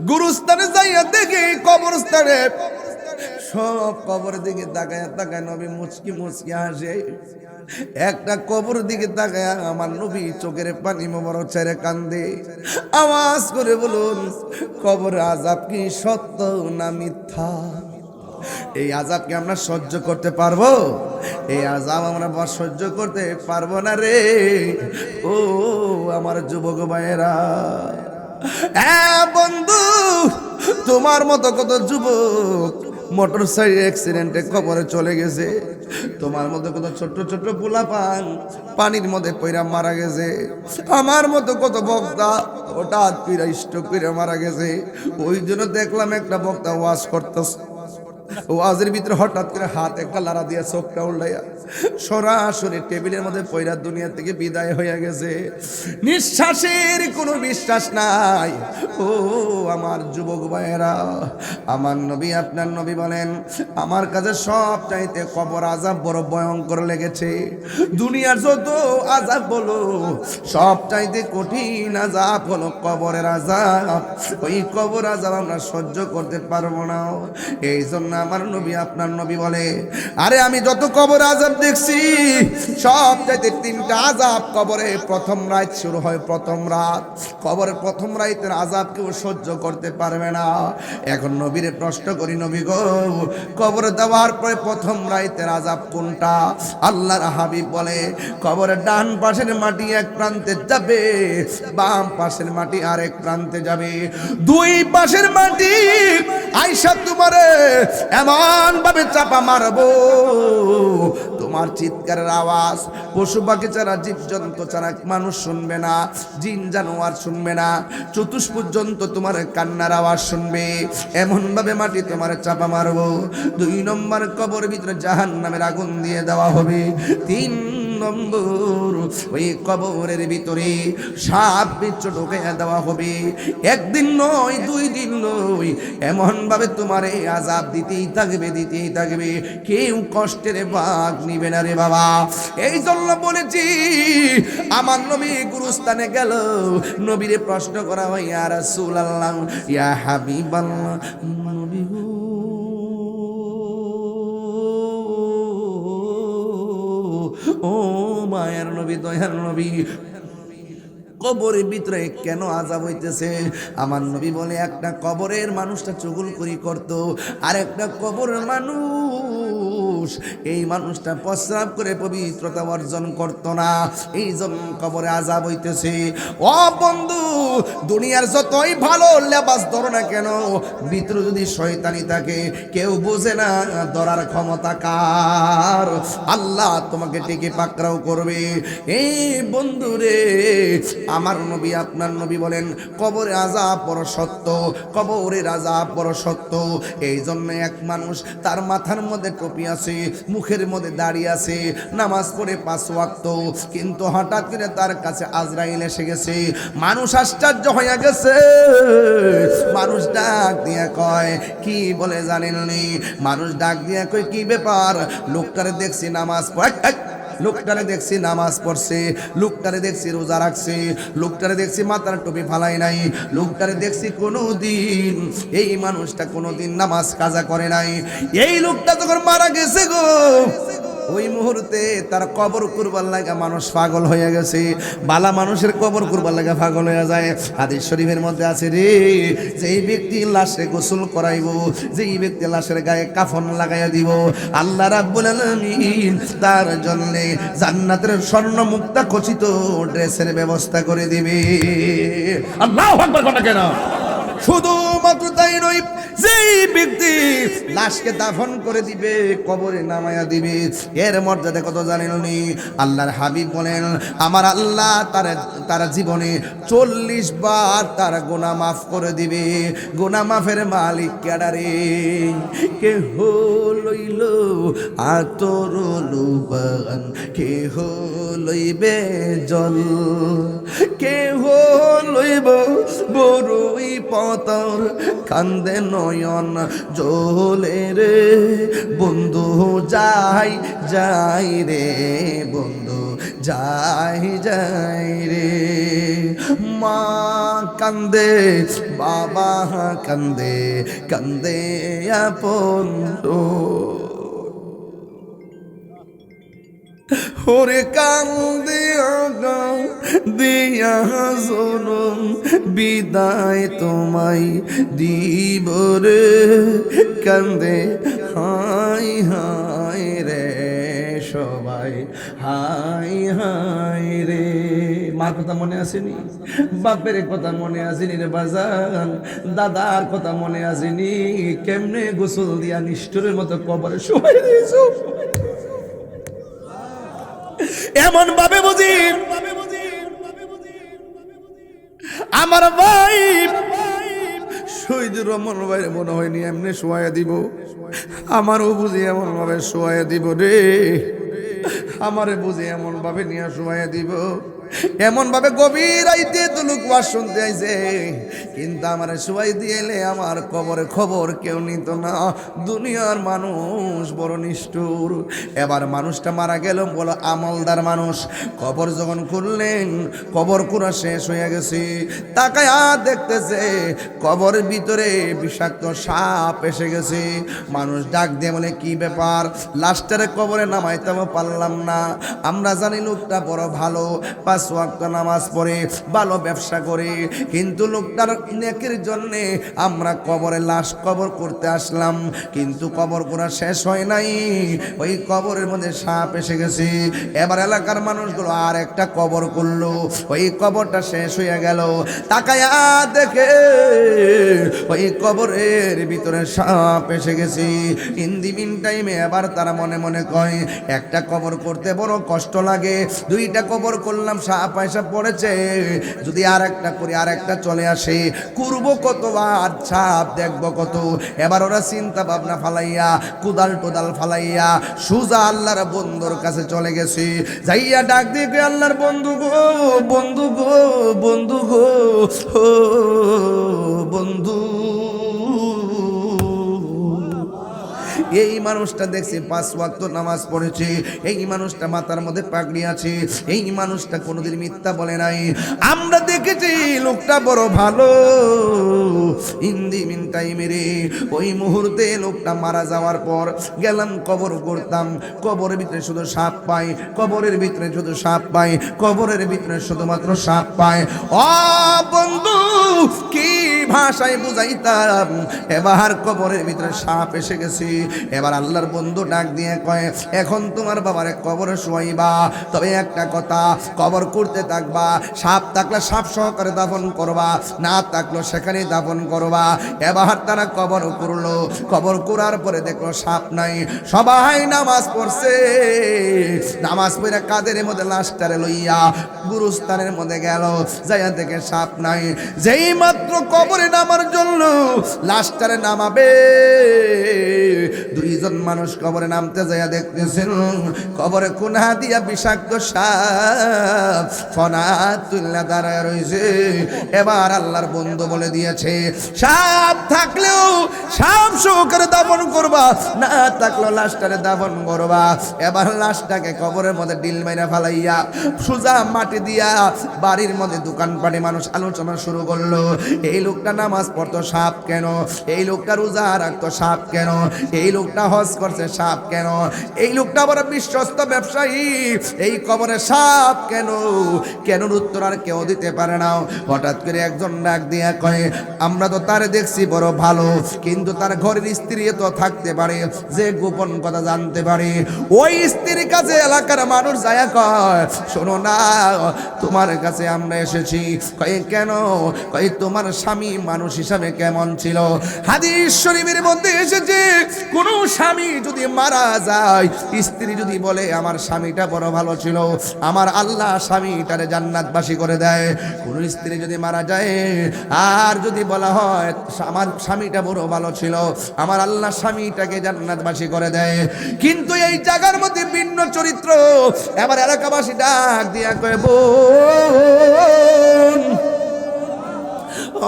গুরুস্থানে যাইয়া দেখে কবরস্থানে সব কবর দিকে তাকায় তাকায় নবী মুচকি মুচকি হাসে একটা কবর দিকে তাকায় আমার নবী চোখের পানি মোবারক ছেড়ে কান্দে আওয়াজ করে বলুন কবর আযাব কি সত্য না মিথ্যা এই আযাবকে আমরা সহ্য করতে পারবো এই আযাব আমরা সহ্য করতে পারবো না রে ও আমার যুবক ভাইয়েরা বন্ধু তোমার মতো কত যুবক মোটরসাইকেল অ্যাক্সিডেন্টে কবরে চলে গেছে তোমার মতো কত ছোট্ট ছোট্ট পোলাপান পানির মধ্যে পইরা মারা গেছে আমার মতো কত বক্তা হঠাৎ পীড়া স্ট্রোক করে মারা গেছে ওই জন্য দেখলাম একটা বক্তা ওয়াজ করতেছে ওয়াজের ভিতরে হঠাৎ করে হাত একটা লাড়া দিয়া চোখটা উল্টাইয়া সরাসরি টেবিলের মধ্যে পয়রা দুনিয়া থেকে বিদায় হয়ে গেছে নিঃশ্বাসের কোনো বিশ্বাস নাই ও আমার যুবক ভাইয়েরা আমার নবী আপনার নবী বলেন আমার কাছে সব চাইতে কবর আযাব বড় ভয়ঙ্কর লেগেছে দুনিয়ার যত আযাব বলো সব চাইতে কঠিন আযাব হলো কবরের আযাব ওই কবর আযাব আমরা সহ্য করতে পারবো না এই জন্য আমার নবী আপনার নবী বলে আরে আমি যত কবর আযাব দেখছি সব চাইতে তিনটা আযাব কবরে প্রথম রাত শুরু হয় প্রথম রাত কবরের প্রথম রাতের আযাব কেউ সহ্য করতে পারবে না এখন নবীরে প্রশ্ন করি নবী গো কবরে দেওয়ার পরে প্রথম রাতের আযাব কোনটা আল্লাহর হাবিব বলে কবরের ডান পাশের মাটি এক প্রান্তে যাবে বাম পাশের মাটি আরেক প্রান্তে যাবে দুই পাশের মাটি আয়েশা তোমারে এমন ভাবে চাপা মারবো তোমার চিৎকারের আওয়াজ পশু পাখি ছাড়া জীবজন্তু ছাড়া মানুষ শুনবে না জিন জানোয়ার শুনবে না চতুষ পর্যন্ত তোমার কান্নার আওয়াজ শুনবে এমন ভাবে মাটি তোমার চাপা মারবো দুই নম্বর কবর ভিতরে জাহান্নামের আগুন দিয়ে দেওয়া হবে তিন নম্বর ওই কবরের ভিতরে সাপ বিচ্ছু ঢুকে দেওয়া হবে একদিন নয় দুই দিন নয় এমন ভাবে তোমার এই আযাব দিতেই থাকবে কেউ কষ্টের ভাগ নিবে না রে বাবা এই জন্য বলেছি আমার নবী গুরুস্থানে গেল নবীরে প্রশ্ন করা হয় ইয়া রাসূলুল্লাহ ইয়া হাবিবাল্লাহ নবী ও মায়ের নবী দয়ার নবী কবরের ভিতরে কেন আযাব হইতেছে আমার নবী বলে একটা কবরের মানুষটা চুগলখড়ি করত আর একটা কবরের মানুষ এই মানুষটা প্রস্রাব করে পবিত্রতা অর্জন করত না এই জন্য কবরে আযাব হইতেছে ও বন্ধু দুনিয়ার যতই ভালো লেবাস ধরো না কেন ভিতরে যদি শয়তানি থাকে কেউ বোঝে না ধরার ক্ষমতা কার আল্লাহ তোমাকে টিকে পাকড়াও করবে এই বন্ধু রে আমার নবী আপনার নবী বলেন কবরে আযাব বড় সত্য কবরের আযাব বড় সত্য এই জন্য এক মানুষ তার মাথার মধ্যে টুপি আছে মুখের মধ্যে দাড়ি আছে নামাজ পড়ে 5 ওয়াক্ত কিন্তু হঠাৎ করে তার কাছে আজরাইল এসে গেছে মানুষ আশ্চর্য হয়ে গেছে মানুষ ডাক দিয়ে কয় কি বলে জানেননি মানুষ ডাক দিয়ে কয় কি ব্যাপার লোকটারে দেখছি নামাজ পড়ে লোকটারে দেখছি নামাজ পড়ছে লোকটারে দেখছি রোজা রাখছে লোকটারে দেখছি মাথার টুপি ফালাই নাই লোকটারে দেখছি কোনোদিন এই মানুষটা কোনোদিন নামাজ কাজা করে নাই এই লোকটা যখন মারা গেছে গো ওই মুহূর্তে তার কবর কুরবার লাগা মানুষ পাগল হয়ে গেছে। বালা মানুষের কবর কুরবার লাগা পাগল হয়ে যায়। হাদিস শরীফের মধ্যে আছে রে, যেই ব্যক্তি লাশে গোসল করাইব, যেই ব্যক্তি লাশের গায়ে কাফন লাগাইয়া দিব, আল্লাহ রাব্বুল আলামিন তার জন্য জান্নাতের স্বর্ণ মুক্তা খচিত ড্রেসের ব্যবস্থা করে দিবে। আল্লাহু আকবার কথা কেন? শুধুমাত্র তাই নয়, যেই ব্যক্তি লাশকে দাফন করে দিবে, কবরে নামায়া দিবে, এর মর্যাদা কত জানেন উনি? আল্লাহর হাবিব বলেন, আমার আল্লাহ তার জীবনে 40 বার তার গুনাহ মাফ করে দিবে। গুনাহ মাফের মালিক কেডারে? কেহ লইল আতর লুবান, কেহ লইবে জল, কেহ লইব বড়ই পতর, কান্দে নয়ন জলে রে বন্ধু, যাই যাই রে বন্ধু, যাই যাই রে। মা কান্দে, বাবা কান্দে, কান্দে আপন ওরে কান্দে দিয়া জনম, বিদায় তোমায় দিব রে, কান্দে হাই হাই রে সবাই, হাই হাই রে। মার কথা মনে আসেনি? বাপের কথা মনে আসেনি রে বাজান? দাদার কথা মনে আসেনি? কেমনে গোসল দিয়া নিষ্ঠুরের মতো কবরে শোয়াই দিয়েছো? এমন ভাবে বুঝি আমার ভাই শহীদুর রহমান ভাইয়ের মনে হয়নি এমনি শোয়া দিব, আমারও বুঝি এমন ভাবে শোয়া দিব রে, আমারে বুঝি এমন ভাবে নিয়ে শোয়া দিব। এমন ভাবে গভীর রাইতে তো লোক ওয়াজ শুনতে আইছে, কিন্তু আমার শোয়াই দিয়েলে আমার কবরে খবর কেউ নিত না। দুনিয়ার মানুষ বড় নিষ্ঠুর। এবার মানুষটা মারা গেল, বলো আমলদার মানুষ। কবর যখন খুললেন, কবর কুড়া শেষ হয়ে গেছে। তাকায়া দেখতেছে কবরের ভিতরে বিষাক্ত সাপ এসে গেছে। মানুষ ডাক দিয়ে বলে, কি ব্যাপার? লাস্টারে কবরে নামাইতে পারলাম না। আমরা জানি লোকটা বড় ভালো, 5 ওয়াক্ত নামাজ পড়ে, ভালো ব্যবসা করে, কিন্তু লোকটার নেকির জন্যে আমরা কবরে লাশ কবর করতে আসলাম, কিন্তু কবর করা শেষ হয় নাই। ওই কবরের মধ্যে সাপ এসে গেছে। এবার এলাকার মানুষগুলো আর একটা কবর করলো, ওই কবরটা শেষ হয়ে গেল। তাকায়া দেখে ওই কবরের ভিতরে সাপ এসে গেছে। ইন দি মিন টাইমে এবার তারা মনে মনে কয়, একটা কবর করতে বড় কষ্ট লাগে, 2টা কবর করলাম, সাপ পয়সা পড়েছে, যদি আর একটা করি আর একটা চলে আসে, করবো কতবার, সাপ দেখবো কত। এবার ওরা চিন্তা ভাবনা ফালাইয়া, কুদাল টোদাল ফালাইয়া সুজা আল্লাহর বন্ধুর কাছে চলে গেছে। যাইয়া ডাক দিয়ে, আল্লাহর বন্ধু গো, বন্ধু গো, বন্ধু গো, ও বন্ধু। এই মানুষটা দেখছি 5 ওয়াক্ত নামাজ পড়েছে, এই মানুষটা মাথার মধ্যে পাগড়ি আছে, এই মানুষটা কোনোদিন মিথ্যা বলে নাই। আমরা দেখেছি লোকটা বড় ভালো। ইন্দি মিন টাইমে রে, ওই মুহূর্তে লোকটা মারা যাওয়ার পর গেলাম কবর করতাম, কবরের ভিতরে শুধু সাপ পাই, কবরের ভিতরে শুধু সাপ পাই, কবরের ভিতরে শুধুমাত্র সাপ পাই। ও বন্ধু, কি ভাষায় বুঝাইতাম? এবার কবরের ভিতরে সাপ এসে গেছে। এবার আল্লাহর বন্ধু ডাক দিয়ে কয়, এখন তোমার বাবারে কবরে শোয়াইবা, তবে একটা কথা, কবর করতে থাকবা, সাপ থাকলে সাপ সহকারে দাফন করবা, না থাকলো সেখানে দাফন করবা। এবার তারা কবর করলো, কবর করার পরে দেখলো সাপ নাই। সবাই নামাজ পড়ছে, নামাজ পড়ে কাদের মধ্যে লাশটারে লইয়া গুরুস্থানের মধ্যে গেল, যাইয়া দেখে সাপ নাই। যেই মাত্র কবরে নামার জন্য লাশটারে নামাবে, 2 জন মানুষ কবরে নামতে যাইয়া দেখতেছেন কবরে কোনা দিয়া বিষাক্ত সাপ ফনা তুল্লা দাঁড়ায় রয়েছে। এবার আল্লাহর বন্ধু বলে দিয়েছে, সাপ থাকলেও সাপ সহকারে দাফন করবা, না থাকলেও লাশটারে দাফন করবা। এবার লাশটাকে কবরের মধ্যে ডিল মাইরা ফালাইয়া সোজা মাটি দিয়া বাড়ির মধ্যে দোকানপাটে মানুষ আলোচনা শুরু করলো। এই লোকটা নামাজ পড়তো সাপ কেন, এই লোকটা রোজা রাখতো সাপ কেন, এই লোকটা হজ করছে সাপ কেন, এই লোকটা বড় বিশ্বস্ত ব্যবসায়ী, এই কবরে সাপ কেন? কেন উত্তর আর কেউ দিতে পারে না। হঠাৎ করে একজন ডাক দিয়া কয়, আমরা তো তার দেখছি বড় ভালো, কিন্তু তার ঘরের স্ত্রী তো থাকতে পারে যে গোপন কথা জানতে পারে। ওই স্ত্রীর কাছে এলাকার মানুষ যায় কয়, শোনো না, তোমার কাছে আমরা এসেছি। কয় কেন? কয় তোমার স্বামী মানুষ হিসাবে কেমন ছিল? হাদিস শরীফের মধ্যে এসেছে, কোন স্বামী যদি মারা যায়, স্ত্রী যদি বলে আমার স্বামীটা বড় ভালো ছিল, আমার আল্লাহ স্বামীটারে জান্নাতবাসী করে দেয়। কোন স্ত্রী যদি মারা যায় আর যদি বলা হয় আমার স্বামীটা বড় ভালো ছিল, আমার আল্লাহ স্বামীটাকে জান্নাতবাসী করে দেয়। কিন্তু এই জায়গার মধ্যে ভিন্ন চরিত্র। এবার এলাকাবাসী ডাক দিয়া কয়, বোন,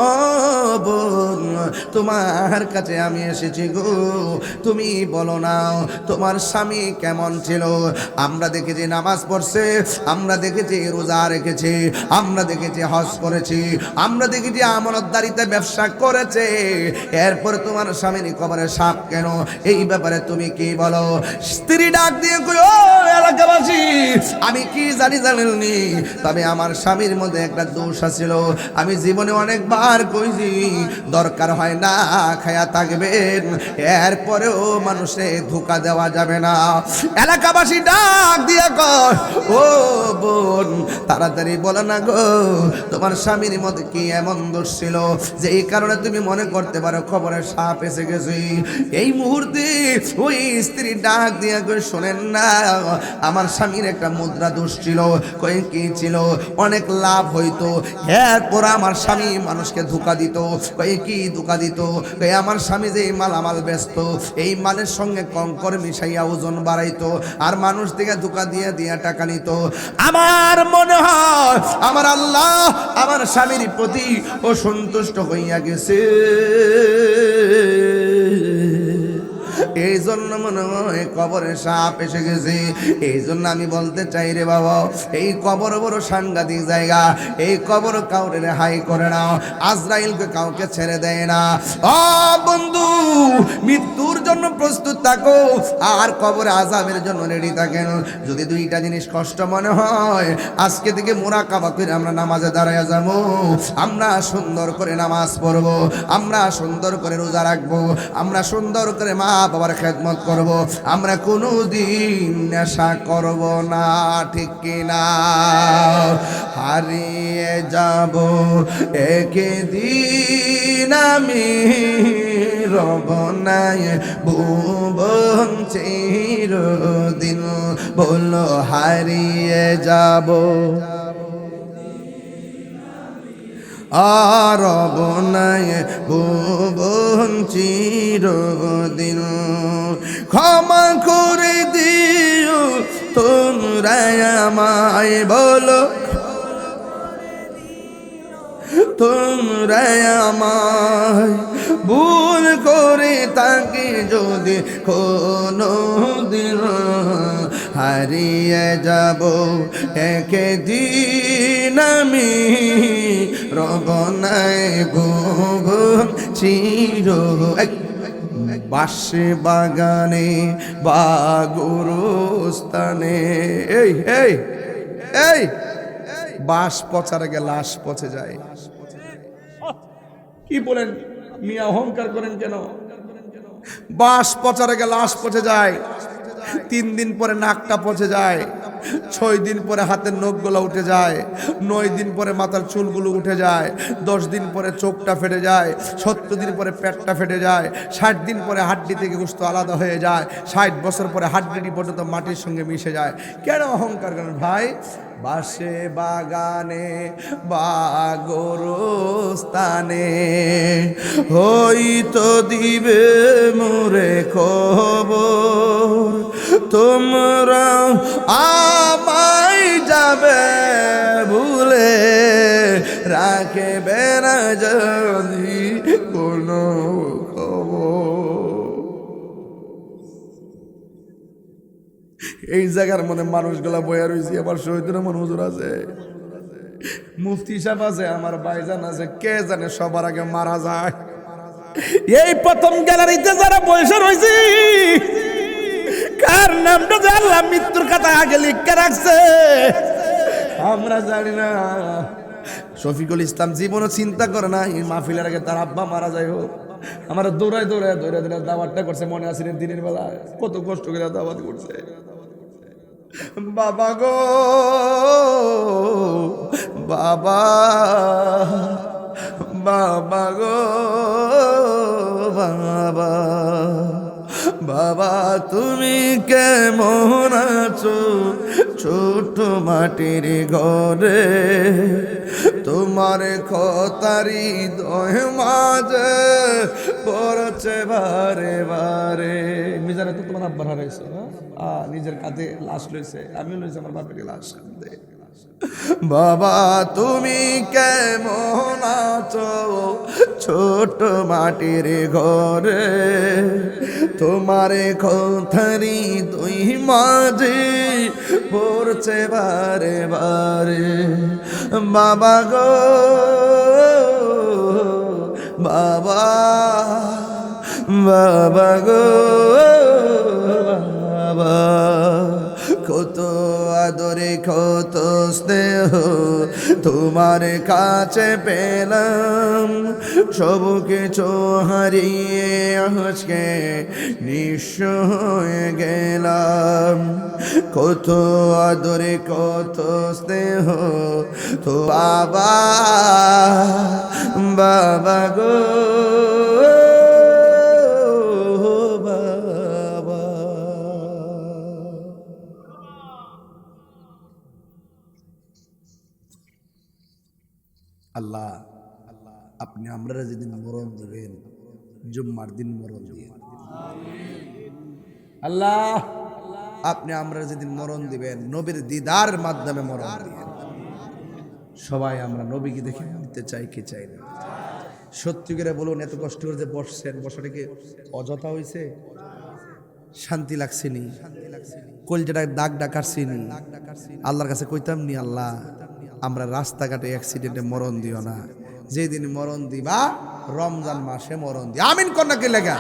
ও বোন, তোমার কাছে আমি এসেছি গো, তুমি বলো না তোমার স্বামী কেমন ছিল? আমরা দেখেছি নামাজ পড়ছে, আমরা দেখেছি রোজা রেখেছি, আমরা দেখেছি হজ করেছি, আমরা দেখেছি আমানতদারিতে ব্যবসা করেছে, এরপর তোমার স্বামীর কবরে সাপ কেন? এই ব্যাপারে তুমি কি বলো? স্ত্রী ডাক দিয়ে কই, ও এলাকাবাসী, আমি কি জানেননি, তবে আমার স্বামীর মধ্যে একটা দোষ ছিল। আমি জীবনে অনেকবার কইছি দরকার হয় না খায়া থাকবেন, এরপরেও মানুষে ধোঁকা দেওয়া যাবে না। এলাকাবাসী ডাক দিয়া কয়, ও বোন, তাড়াতাড়ি বলো না গো, তোমার স্বামীর মধ্যে কি এমন দোষ ছিল যে এই কারণে তুমি মনে করতে পারো খবরে সাপ এসে গেছে? এই মুহূর্তে ওই স্ত্রী ডাক দিয়া কই, শোনেন না, আমার স্বামীর একটা মুদ্রা দোষ ছিল। কই কি ছিল? অনেক লাভ হইতো, এরপর আমার স্বামী মানুষকে ধোঁকা দিত। কই কি ধোঁকা দিত? কই আমার স্বামী যে মালামাল ব্যস্ত, এই মালের সঙ্গে কঙ্কর মিশাইয়া ওজন বাড়াইতো, আর মানুষ থেকে ধোঁকা দিয়া দিয়া টাকা নিত। আমার মনে হয় আমার আল্লাহ আমার স্বামীর প্রতি অসন্তুষ্ট হইয়া গেছে, এই জন্য মনে হয় কবরে সাপ এসে গেছে। এই জন্য আমি বলতে চাই রে বাবা, এই কবর বড় সাংঘাতিক জায়গা, এই কবর কাউরে রেহাই করে না, আজরাইলকে কাউকে ছেড়ে দেয় না। ও বন্ধু, মৃত্যুর জন্য প্রস্তুত থাকো আর কবরে আযাবের জন্য রেডি থাকেন। যদি দুইটা জিনিস কষ্ট মনে হয়, আজকে থেকে মুরাকাবা করে আমরা নামাজে দাঁড়ায় যাবো, আমরা সুন্দর করে নামাজ পড়বো, আমরা সুন্দর করে রোজা রাখবো, আমরা সুন্দর করে মা বাবার খেদমত করব, আমরা কোনোদিন নেশা করব না, ঠিক কিনা? হারিয়ে যাব একদিন আমি, রব নাই ভুবন চিরদিন, বলো হারিয়ে যাব আর বনায় ভুবন চিরদিন। ক্ষমা করে দিও তোমরা আমায়, বলো তোমরা আমায়, ভুল করে তাকে যদি কোনো দিন, হারিয়ে যাব একদিন আমি, রব নাই ভুবন চির। বাসে বাগানে বা গুরুস্থানে, এই এই এই বাস পচার আগে লাশ পচে যায়। কি বলেন মিয়া, অহংকার করেন কেন? বাস পচার আগে লাশ পচে যায়, 3 দিন পরে নাকটা পচে যায়, 6 দিন পরে হাতের নখগুলো উঠে যায়, 9 দিন পরে মাথার চুলগুলো উঠে যায়, 10 দিন পরে চোখটা ফেটে যায়, 70 দিন পরে পেটটা ফেটে যায়, 60 দিন পরে হাড্ডি থেকে গোশত আলাদা হয়ে যায়, 60 বছর পরে হাড্ডি পর্যন্ত মাটির সঙ্গে মিশে যায়। কেন অহংকার করেন ভাই? বাসে বাগানে বা গোরস্থানে হইতো দিবে মোরে খবর, তোমরা আমায় যাবে ভুলে, রাখবে না যদি কোনো খবর। এই জায়গার মনে মানুষগুলা বয়া রয়েছে, আবার শহীদের মন হুজুর আছে। মুফতি সাহেব আছে, আমার ভাইজান আছে, কে জানে সবার আগে মারা যায়। এই প্রথম গ্যালারিতে যারা বসে রয়েছে, কার নামটা যে আল্লাহ মৃত্যুর খাতায় আগে লিখে রাখছে আমরা জানি না। শফিকুল ইসলাম জীবনও চিন্তা করে না এই মাহফিলের আগে তার আব্বা মারা যায় হোক। আমার দৌড়ায় দাওয়াতটা করছে, মনে আছে দিনের বেলা কত কষ্ট করে দাওয়াত করছে। বাবা গো বাবা, বাবা গো বাবা, বাবা তুমি কেমন আছো ছোট মাটির ঘরে, তোমার খতারি দয় মাঝে পড়ছে বারে বারে। মিজানে তো তোমার আব্বার হারাইছে, নিজের কাঁধে লাশ লইছে, আমিও লইছি আমার বাপের লাশ কাঁধে। বাবা তুমি কেমন আছো ছোট মাটির ঘরে, তোমার খতারি দুই মাঝে পড়ছে বারে বারে। বাবা গো বাবা, বাবা গো বাবা, কত আদরে কত স্নেহ তোমার কাছে পেলাম, সব কিছু হারিয়ে আজকে নিঃস্ব হয়ে গেলাম। কত আদরে কত স্নেহ তো বাবা, বাবা গো বাবা। আল্লাহ আপনি আমরা যেদিন মরণ দিবেন জুম্মার দিন মরণ দিয়ে, আল্লাহ আপনি আমরা যেদিন মরণ দিবেন নবীর দিদার মাধ্যমে মরণ দিবেন। সবাই আমরা নবীকে দেখে মরতে চাই কি চাই না? সত্যি করে বলুন, এত কষ্ট করে যে বসছেন, বসাটা কি অযথা হয়েছে? শান্তি লাগছে নি? কলজাটা দাগ ডাকারছি নি? আল্লাহর কাছে কইতাম নি, আল্লাহ আমরা রাস্তাঘাটে অ্যাক্সিডেন্টে মরণ দিও না, যেদিন মরণ দিবা রমজান মাসে মরণ দি। আমিন কন্যাকে লেগা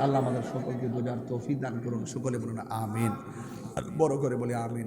আল্লাহ আমাদের সকলকে বোঝার তৌফিক দান করুন। সকলে বলুন আমিন, আর বড় করে বলি আমিন।